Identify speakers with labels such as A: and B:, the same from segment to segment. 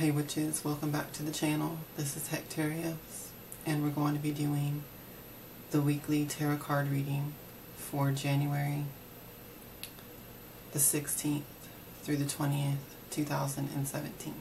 A: Hey witches, welcome back to the channel. This is Hekterios, and we're going to be doing the weekly tarot card reading for January the 16th through the 20th, 2017.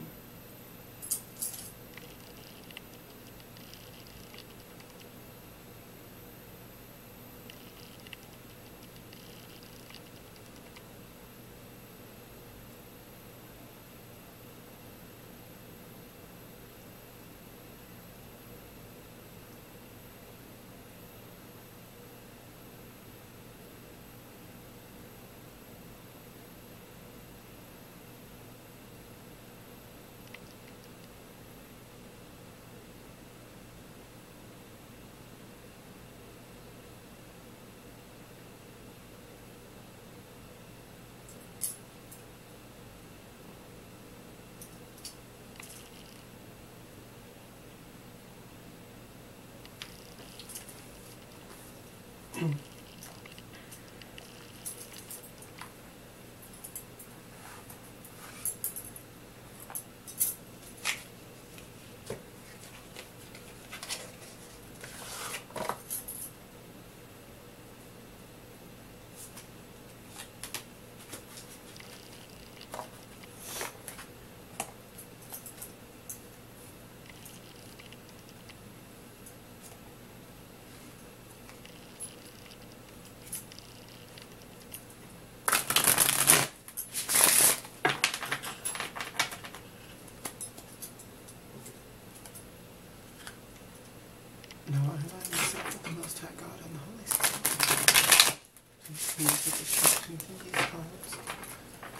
A: No, I have myself with the Most High God and the Holy Spirit. I just need to take instructions from these cards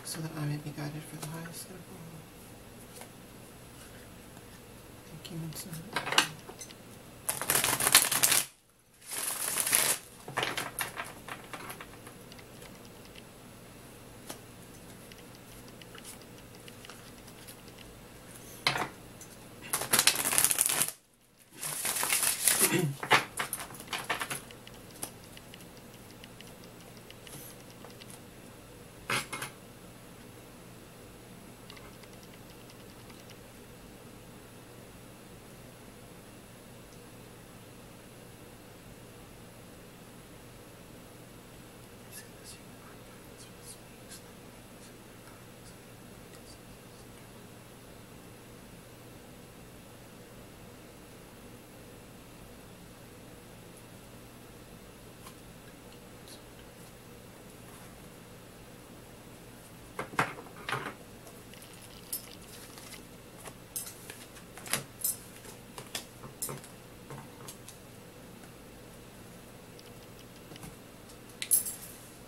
A: so that I may be guided for the highest good of all. Thank you, Vincent.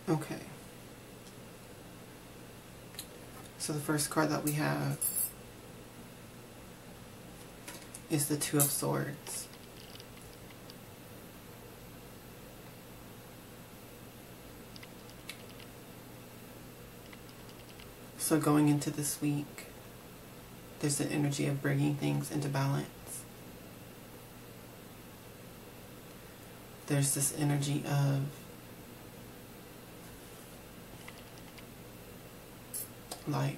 A: Okay, so the first card that we have is the Two of Swords. So going into this week, there's the energy of bringing things into balance. There's this energy of like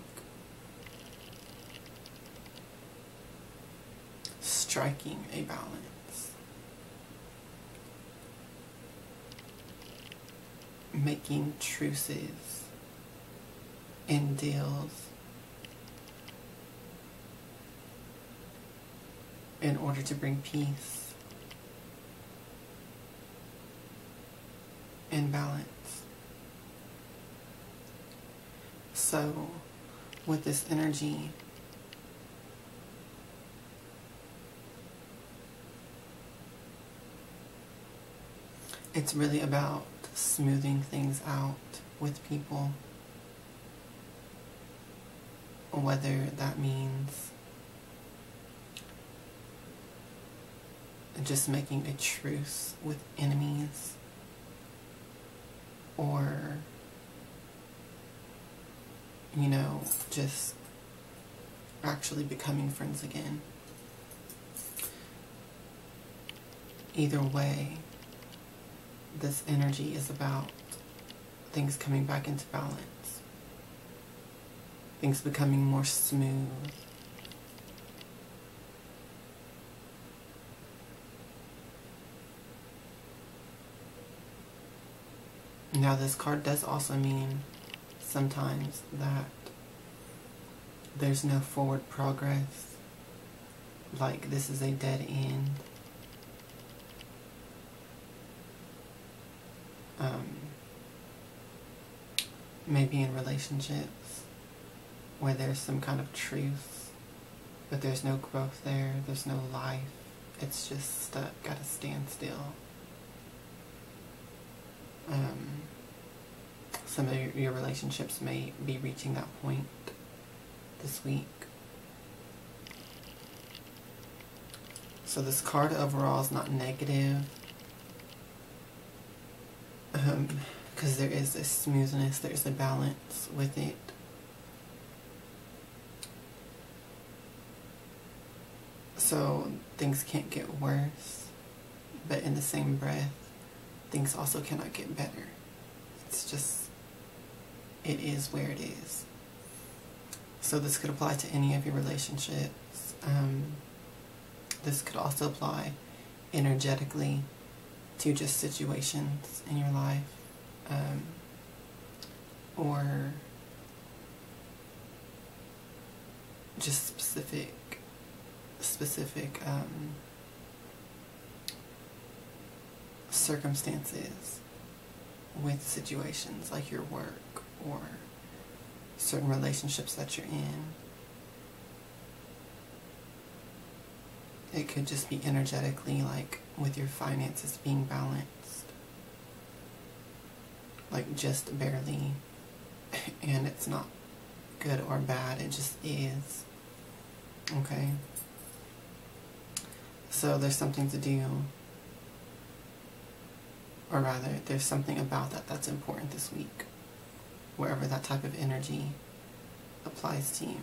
A: striking a balance, making truces and deals in order to bring peace and balance. So, with this energy, it's really about smoothing things out with people, whether that means just making a truce with enemies or just actually becoming friends again. Either way, this energy is about things coming back into balance, things becoming more smooth, Now this card does also mean sometimes that there's no forward progress, like this is a dead end. Maybe in relationships where there's some kind of truth, but there's no growth there, there's no life, it's just stuck at a standstill. Some of your relationships may be reaching that point this week. So this card overall is not negative, because there is a smoothness, there's a balance with it. So things can't get worse, but in the same breath, things also cannot get better. It's just, it is where it is. So this could apply to any of your relationships. This could also apply energetically to just situations in your life, or just specific circumstances with situations like your work or certain relationships that you're in. It could just be energetically, like with your finances being balanced, like just barely, and it's not good or bad, it just is. Okay? So there's something to do, or rather, there's something about that that's important this week, wherever that type of energy applies to you.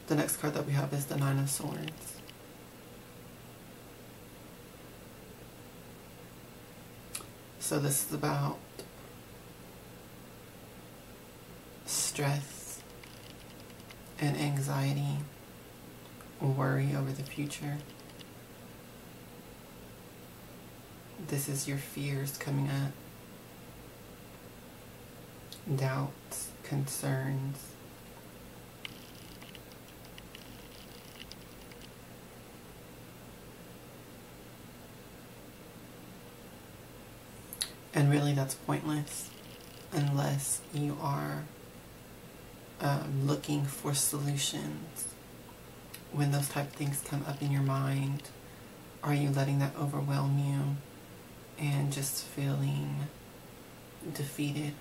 A: The next card that we have is the Nine of Swords. So this is about stress and anxiety, worry over the future. This is your fears coming up, doubts, concerns. And really that's pointless unless you are looking for solutions. When those type of things come up in your mind, are you letting that overwhelm you and just feeling defeated?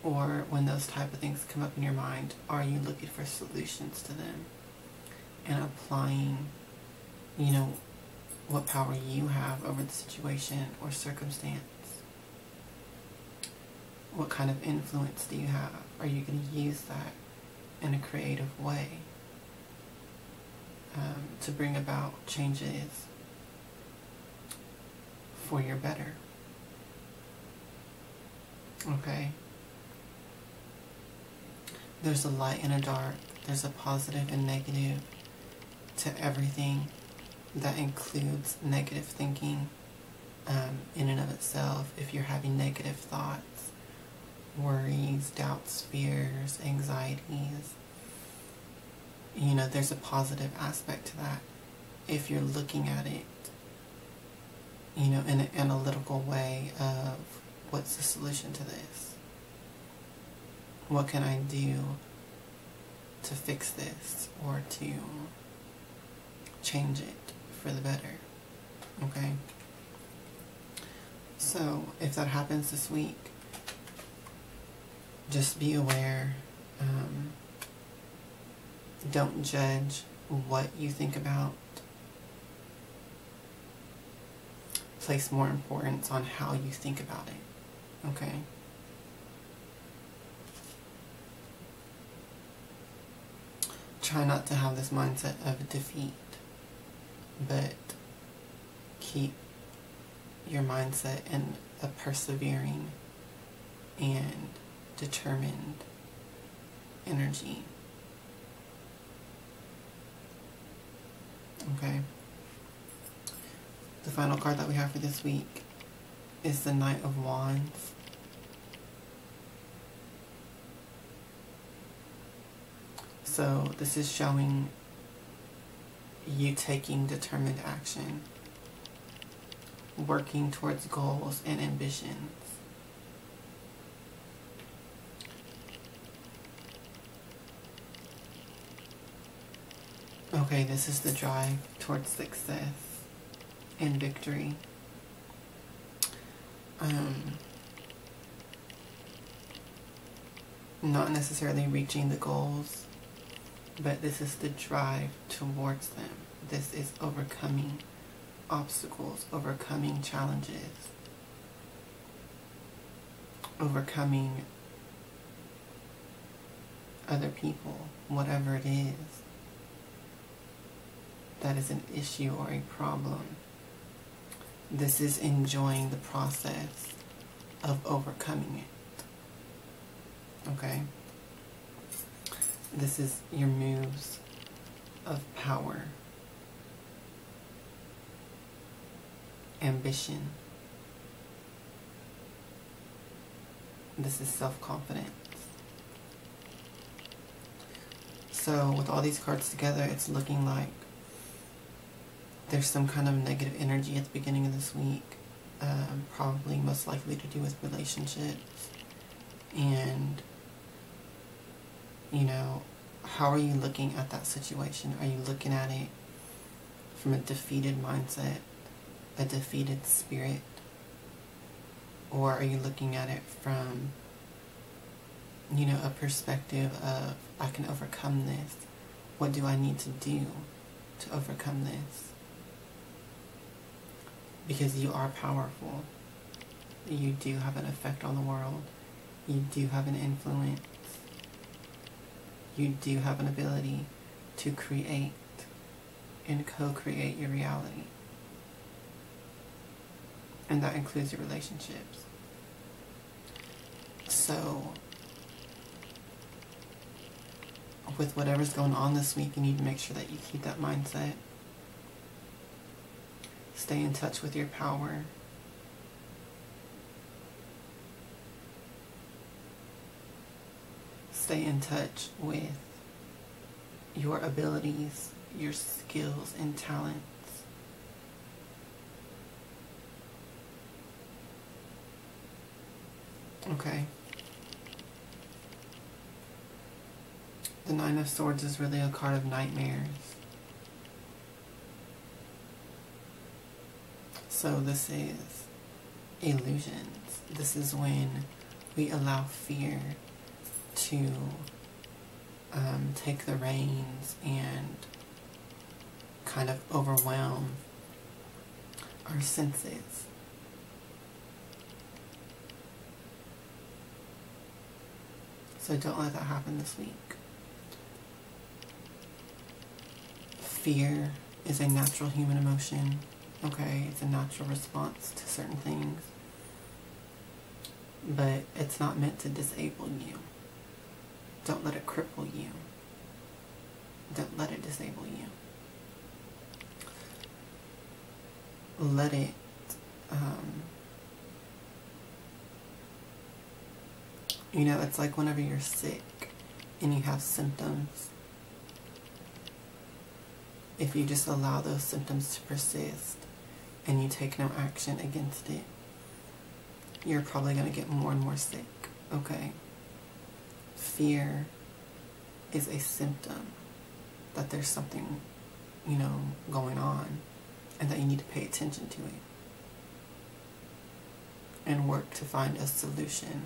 A: Or when those type of things come up in your mind, are you looking for solutions to them and applying, you know, what power you have over the situation or circumstance? What kind of influence do you have? Are you going to use that in a creative way to bring about changes for your better? Okay? There's a light and a dark. There's a positive and negative to everything. That includes negative thinking in and of itself. If you're having negative thoughts, worries, doubts, fears, anxieties, you know, there's a positive aspect to that. If you're looking at it, you know, in an analytical way of what's the solution to this? What can I do to fix this or to change it for the better? Okay? So, if that happens this week, just be aware. Don't judge what you think about. Place more importance on how you think about it. Okay? Try not to have this mindset of defeat, but keep your mindset in a persevering and determined energy. Okay? The final card that we have for this week is the Knight of Wands. So this is showing you taking determined action, working towards goals and ambitions. Okay, this is the drive towards success and victory. Not necessarily reaching the goals, but this is the drive towards them. This is overcoming obstacles, overcoming challenges, overcoming other people, whatever it is that is an issue or a problem. This is enjoying the process of overcoming it. Okay? This is your moves of power, ambition. This is self-confidence. So with all these cards together, it's looking like there's some kind of negative energy at the beginning of this week, probably most likely to do with relationships. And, you know, how are you looking at that situation? Are you looking at it from a defeated mindset, a defeated spirit? Or are you looking at it from, you know, a perspective of, I can overcome this. What do I need to do to overcome this? Because you are powerful. You do have an effect on the world. You do have an influence. You do have an ability to create and co-create your reality. And that includes your relationships. So, with whatever's going on this week, you need to make sure that you keep that mindset. Stay in touch with your power. Stay in touch with your abilities, your skills and talents. Okay. The Nine of Swords is really a card of nightmares. So this is illusions. This is when we allow fear to take the reins and kind of overwhelm our senses. So don't let that happen this week. Fear is a natural human emotion. Okay, it's a natural response to certain things. But it's not meant to disable you. Don't let it cripple you. Don't let it disable you. Let it you know, it's like whenever you're sick and you have symptoms, if you just allow those symptoms to persist and you take no action against it, you're probably going to get more and more sick, okay? Fear is a symptom that there's something, you know, going on and that you need to pay attention to it and work to find a solution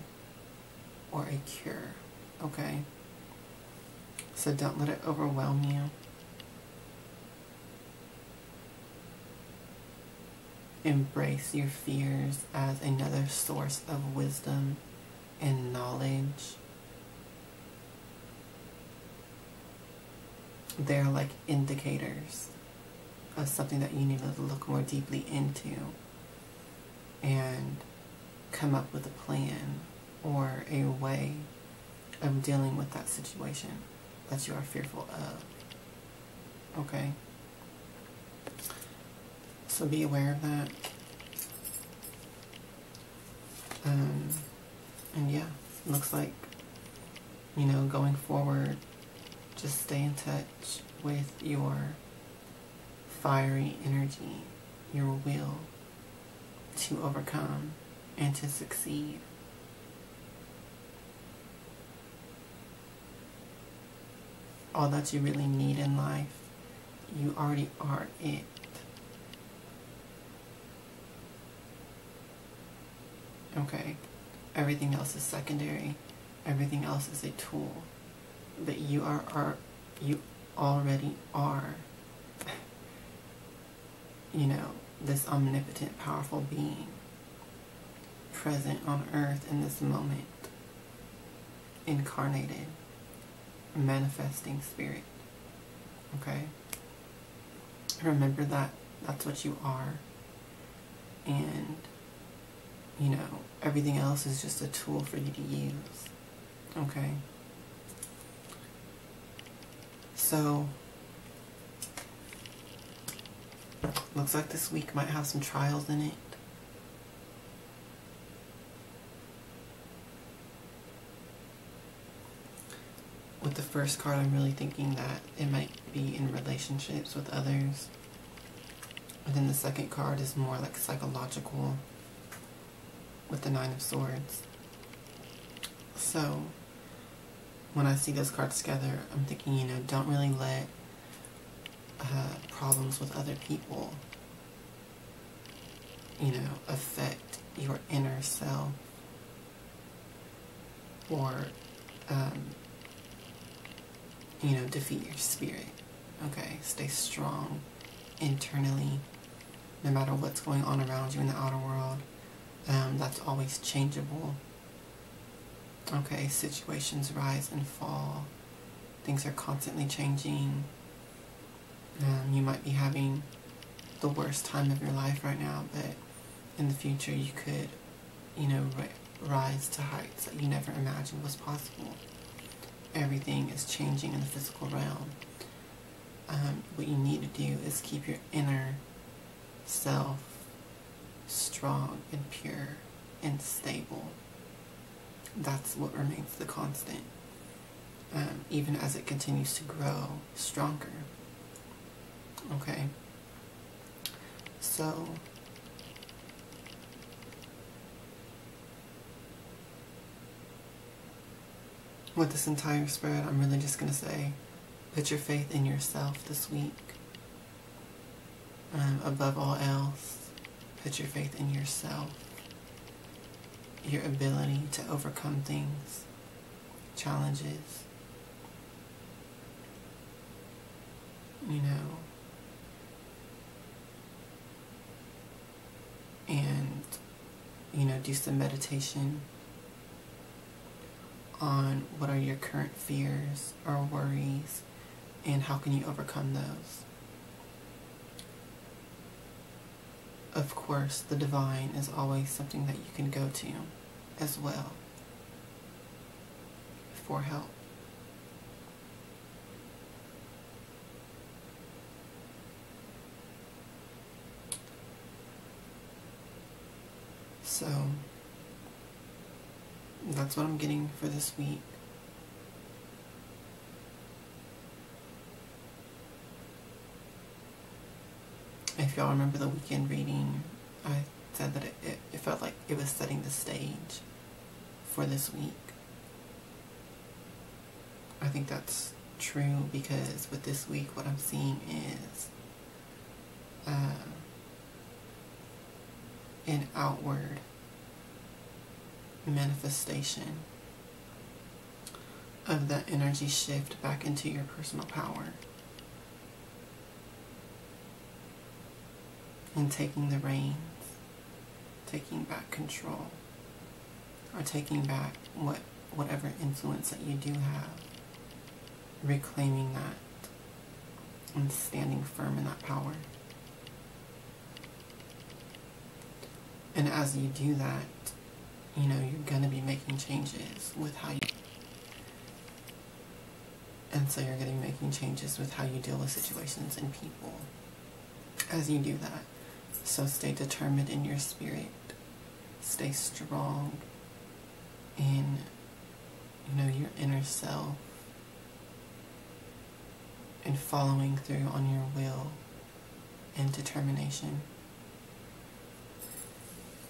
A: or a cure, okay? So don't let it overwhelm you. Embrace your fears as another source of wisdom and knowledge. They're like indicators of something that you need to look more deeply into and come up with a plan or a way of dealing with that situation that you are fearful of. Okay? So So be aware of that. And yeah, looks like, you know, going forward, just stay in touch with your fiery energy, your will to overcome and to succeed. All that you really need in life, you already are it. Okay? Everything else is secondary. Everything else is a tool. But you you already are, you know, this omnipotent, powerful being present on earth in this moment, incarnated, manifesting spirit. Okay? Remember that that's what you are. And, you know, everything else is just a tool for you to use. Okay? So, looks like this week might have some trials in it. With the first card, I'm really thinking that it might be in relationships with others. And then the second card is more like psychological with the Nine of Swords. So, when I see those cards together, I'm thinking, you know, don't really let problems with other people, you know, affect your inner self or, you know, defeat your spirit. Okay, stay strong internally, no matter what's going on around you in the outer world. That's always changeable. Okay, situations rise and fall. Things are constantly changing. You might be having the worst time of your life right now, but in the future you could, you know, rise to heights that you never imagined was possible. Everything is changing in the physical realm. What you need to do is keep your inner self strong and pure and stable. That's what remains the constant, even as it continues to grow stronger. Okay? So, with this entire spread, I'm really just going to say, put your faith in yourself this week. Above all else, put your faith in yourself. Your ability to overcome things, challenges, you know, and, you know, do some meditation on what are your current fears or worries and how can you overcome those. Of course, the divine is always something that you can go to as well for help. So, that's what I'm getting for this week. If y'all remember the weekend reading, I said that it felt like it was setting the stage for this week. I think that's true because with this week what I'm seeing is an outward manifestation of that energy shift back into your personal power. And taking the reins, taking back control, or taking back whatever influence that you do have, reclaiming that and standing firm in that power. And as you do that, you know, you're going to be making changes with how you... And so you're going to be making changes with how you deal with situations and people as you do that. So stay determined in your spirit. Stay strong in, your inner self, and following through on your will and determination.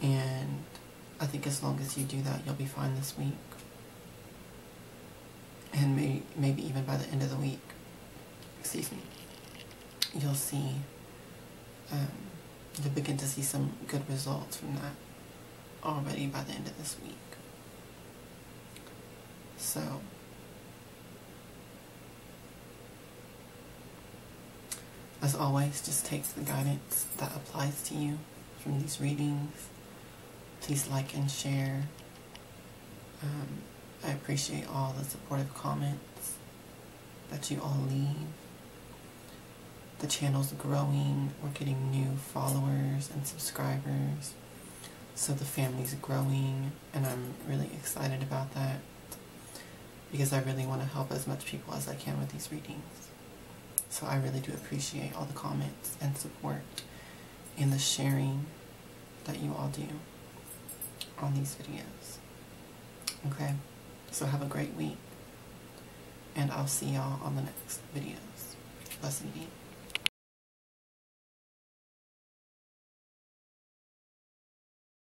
A: And I think as long as you do that, you'll be fine this week. And maybe even by the end of the week, you'll see, you'll begin to see some good results from that already by the end of this week. So, as always, just take the guidance that applies to you from these readings. Please like and share. I appreciate all the supportive comments that you all leave. The channel's growing. We're getting new followers and subscribers. So the family's growing, and I'm really excited about that because I really want to help as much people as I can with these readings. So I really do appreciate all the comments and support and the sharing that you all do on these videos. Okay, so have a great week, and I'll see y'all on the next videos. Blessed be.